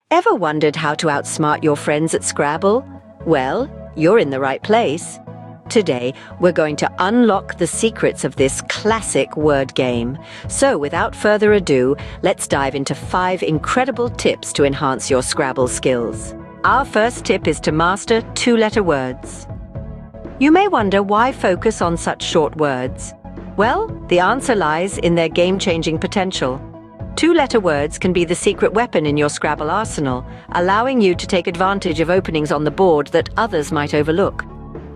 Ever wondered how to outsmart your friends at Scrabble? Well, you're in the right place. Today, we're going to unlock the secrets of this classic word game. So, without further ado, let's dive into 5 incredible tips to enhance your Scrabble skills. Our first tip is to master 2-letter words. You may wonder why focus on such short words. Well, the answer lies in their game-changing potential. 2-letter words can be the secret weapon in your Scrabble arsenal, allowing you to take advantage of openings on the board that others might overlook.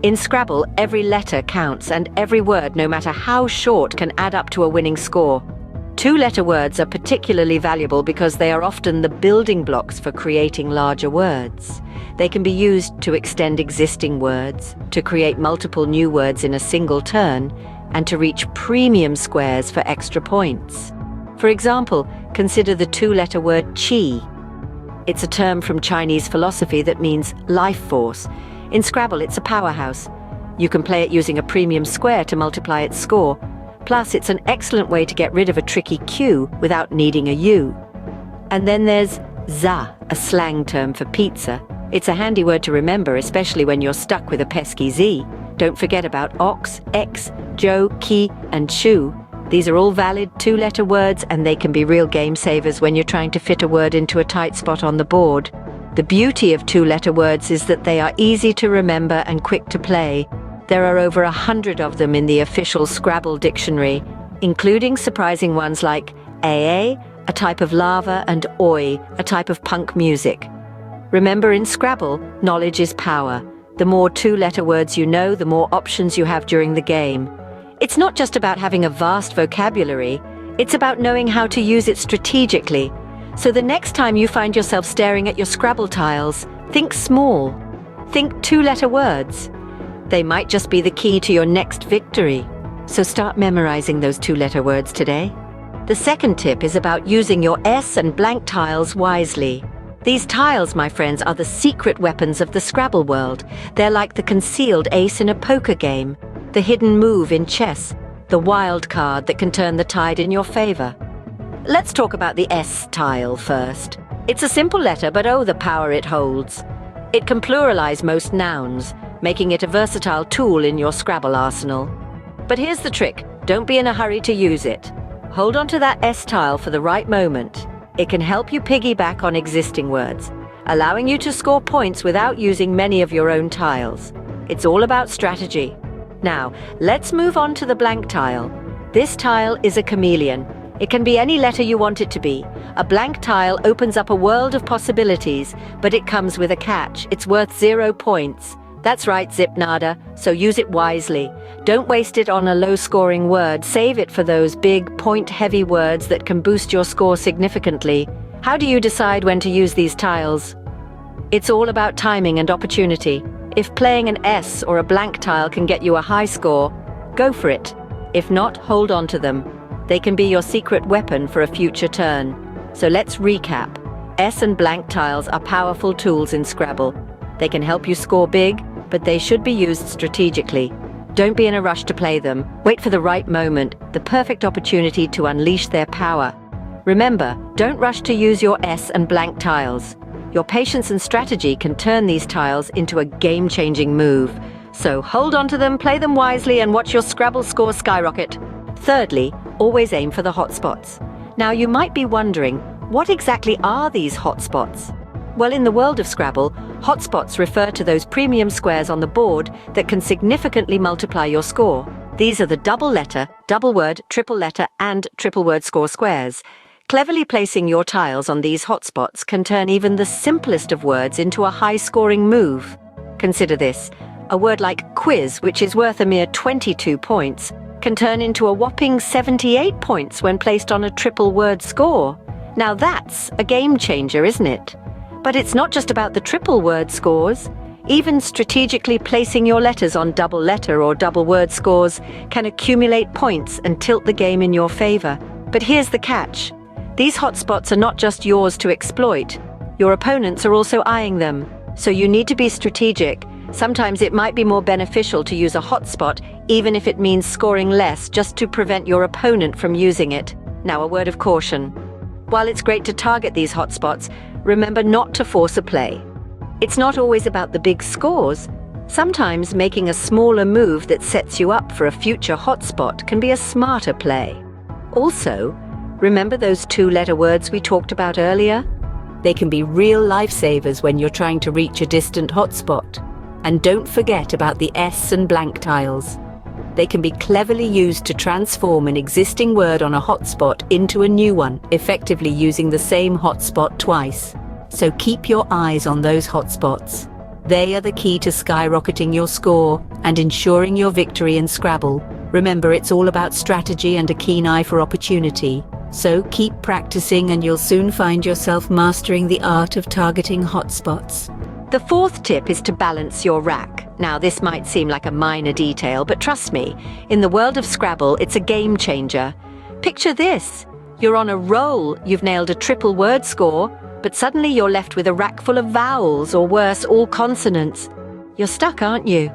In Scrabble, every letter counts, and every word, no matter how short, can add up to a winning score. 2-letter words are particularly valuable because they are often the building blocks for creating larger words. They can be used to extend existing words, to create multiple new words in a single turn, and to reach premium squares for extra points. For example, consider the 2-letter word qi. It's a term from Chinese philosophy that means life force. In Scrabble, it's a powerhouse. You can play it using a premium square to multiply its score. Plus, it's an excellent way to get rid of a tricky Q without needing a U. And then there's za, a slang term for pizza. It's a handy word to remember, especially when you're stuck with a pesky Z. Don't forget about ox, X, Joe, ki, and shu. These are all valid 2-letter words, and they can be real game savers when you're trying to fit a word into a tight spot on the board. The beauty of 2-letter words is that they are easy to remember and quick to play. There are over 100 of them in the official Scrabble dictionary, including surprising ones like AA, a type of lava, and Oi, a type of punk music. Remember, in Scrabble, knowledge is power. The more 2-letter words you know, the more options you have during the game. It's not just about having a vast vocabulary, it's about knowing how to use it strategically. So the next time you find yourself staring at your Scrabble tiles, think small. Think 2-letter words. They might just be the key to your next victory. So start memorizing those 2-letter words today. The second tip is about using your S and blank tiles wisely. These tiles, my friends, are the secret weapons of the Scrabble world. They're like the concealed ace in a poker game, the hidden move in chess, the wild card that can turn the tide in your favor. Let's talk about the S tile first. It's a simple letter, but oh, the power it holds. It can pluralize most nouns, making it a versatile tool in your Scrabble arsenal. But here's the trick. Don't be in a hurry to use it. Hold on to that S tile for the right moment. It can help you piggyback on existing words, allowing you to score points without using many of your own tiles. It's all about strategy. Now, let's move on to the blank tile. This tile is a chameleon. It can be any letter you want it to be. A blank tile opens up a world of possibilities, but it comes with a catch. It's worth 0 points. That's right, Zipnada, so use it wisely. Don't waste it on a low-scoring word. Save it for those big, point-heavy words that can boost your score significantly. How do you decide when to use these tiles? It's all about timing and opportunity. If playing an S or a blank tile can get you a high score, go for it. If not, hold on to them. They can be your secret weapon for a future turn. So let's recap. S and blank tiles are powerful tools in Scrabble. They can help you score big, but they should be used strategically. Don't be in a rush to play them. Wait for the right moment, the perfect opportunity to unleash their power. Remember, don't rush to use your S and blank tiles. Your patience and strategy can turn these tiles into a game-changing move. So hold on to them, play them wisely, and watch your Scrabble score skyrocket. Thirdly, always aim for the hotspots. Now, you might be wondering, what exactly are these hotspots? Well, in the world of Scrabble, hotspots refer to those premium squares on the board that can significantly multiply your score. These are the double letter, double word, triple letter, and triple word score squares. Cleverly placing your tiles on these hotspots can turn even the simplest of words into a high-scoring move. Consider this. A word like quiz, which is worth a mere 22 points, can turn into a whopping 78 points when placed on a triple word score. Now that's a game changer, isn't it? But it's not just about the triple word scores. Even strategically placing your letters on double letter or double word scores can accumulate points and tilt the game in your favor. But here's the catch. These hotspots are not just yours to exploit. Your opponents are also eyeing them. So you need to be strategic. Sometimes it might be more beneficial to use a hotspot, even if it means scoring less, just to prevent your opponent from using it. Now, a word of caution. While it's great to target these hotspots, remember not to force a play. It's not always about the big scores. Sometimes making a smaller move that sets you up for a future hotspot can be a smarter play. Also, remember those two-letter words we talked about earlier? They can be real lifesavers when you're trying to reach a distant hotspot. And don't forget about the S and blank tiles. They can be cleverly used to transform an existing word on a hotspot into a new one, effectively using the same hotspot twice. So keep your eyes on those hotspots. They are the key to skyrocketing your score and ensuring your victory in Scrabble. Remember, it's all about strategy and a keen eye for opportunity. So keep practicing and you'll soon find yourself mastering the art of targeting hotspots. The fourth tip is to balance your rack. Now, this might seem like a minor detail, but trust me, in the world of Scrabble, it's a game changer. Picture this. You're on a roll, you've nailed a triple word score, but suddenly you're left with a rack full of vowels, or worse, all consonants. You're stuck, aren't you?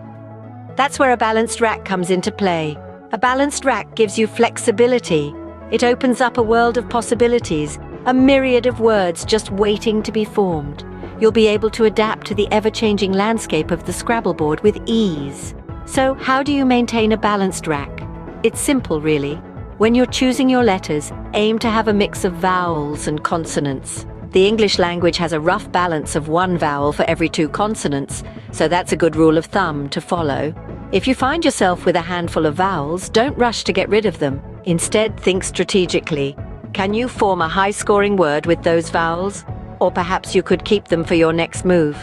That's where a balanced rack comes into play. A balanced rack gives you flexibility. It opens up a world of possibilities, a myriad of words just waiting to be formed. You'll be able to adapt to the ever-changing landscape of the Scrabble board with ease. So, how do you maintain a balanced rack? It's simple, really. When you're choosing your letters, aim to have a mix of vowels and consonants. The English language has a rough balance of one vowel for every two consonants, so that's a good rule of thumb to follow. If you find yourself with a handful of vowels, don't rush to get rid of them. Instead, think strategically. Can you form a high-scoring word with those vowels? Or perhaps you could keep them for your next move.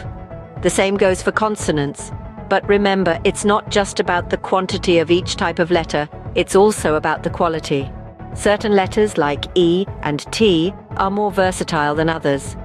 The same goes for consonants. But remember, it's not just about the quantity of each type of letter, it's also about the quality. Certain letters, like E and T, are more versatile than others.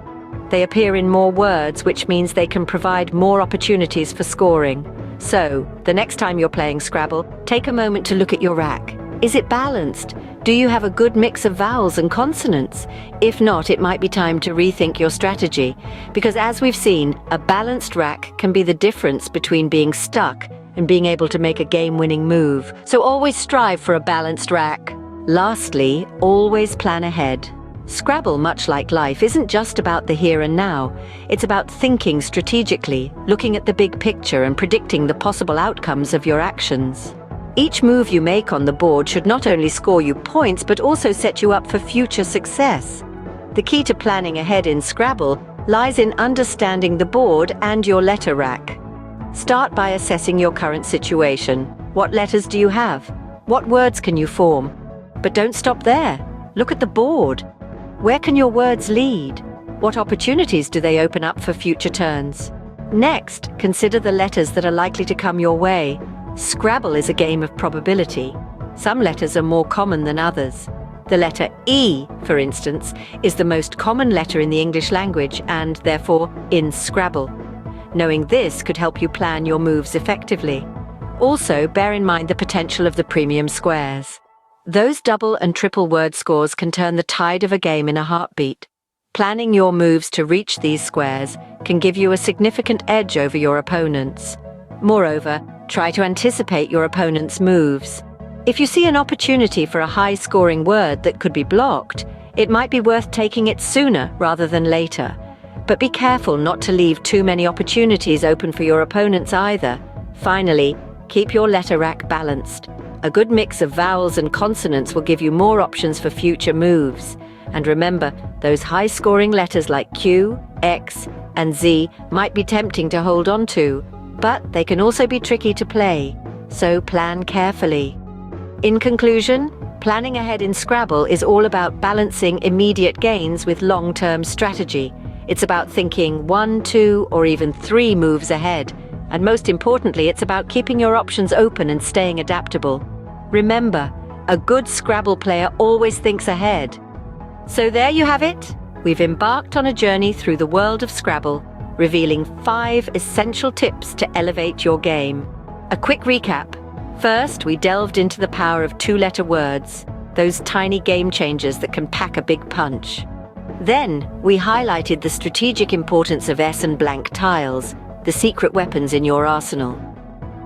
They appear in more words, which means they can provide more opportunities for scoring. So, the next time you're playing Scrabble, take a moment to look at your rack. Is it balanced? Do you have a good mix of vowels and consonants? If not, it might be time to rethink your strategy. Because as we've seen, a balanced rack can be the difference between being stuck and being able to make a game-winning move. So always strive for a balanced rack. Lastly, always plan ahead. Scrabble, much like life, isn't just about the here and now. It's about thinking strategically, looking at the big picture and predicting the possible outcomes of your actions. Each move you make on the board should not only score you points, but also set you up for future success. The key to planning ahead in Scrabble lies in understanding the board and your letter rack. Start by assessing your current situation. What letters do you have? What words can you form? But don't stop there. Look at the board. Where can your words lead? What opportunities do they open up for future turns? Next, consider the letters that are likely to come your way. Scrabble is a game of probability. Some letters are more common than others. The letter E, for instance, is the most common letter in the English language and, therefore, in Scrabble. Knowing this could help you plan your moves effectively. Also, bear in mind the potential of the premium squares. Those double and triple word scores can turn the tide of a game in a heartbeat. Planning your moves to reach these squares can give you a significant edge over your opponents. Moreover, try to anticipate your opponent's moves. If you see an opportunity for a high-scoring word that could be blocked, it might be worth taking it sooner rather than later. But be careful not to leave too many opportunities open for your opponents either. Finally, keep your letter rack balanced. A good mix of vowels and consonants will give you more options for future moves. And remember, those high-scoring letters like Q, X, and Z might be tempting to hold on to, but they can also be tricky to play, so plan carefully. In conclusion, planning ahead in Scrabble is all about balancing immediate gains with long-term strategy. It's about thinking 1, 2, or even 3 moves ahead. And most importantly, it's about keeping your options open and staying adaptable. Remember, a good Scrabble player always thinks ahead. So there you have it. We've embarked on a journey through the world of Scrabble, revealing 5 essential tips to elevate your game. A quick recap. First, we delved into the power of 2-letter words, those tiny game changers that can pack a big punch. Then, we highlighted the strategic importance of S and blank tiles, the secret weapons in your arsenal.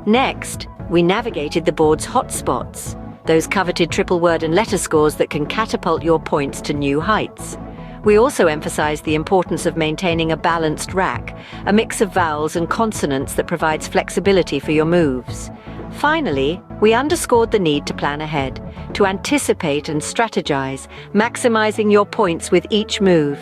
Next, we navigated the board's hotspots, those coveted triple word and letter scores that can catapult your points to new heights. We also emphasize the importance of maintaining a balanced rack, a mix of vowels and consonants that provides flexibility for your moves. Finally, we underscored the need to plan ahead, to anticipate and strategize, maximizing your points with each move.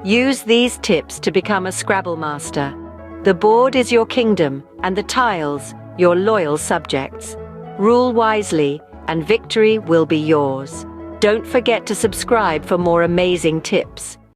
Use these tips to become a Scrabble master. The board is your kingdom, and the tiles, your loyal subjects. Rule wisely, and victory will be yours. Don't forget to subscribe for more amazing tips.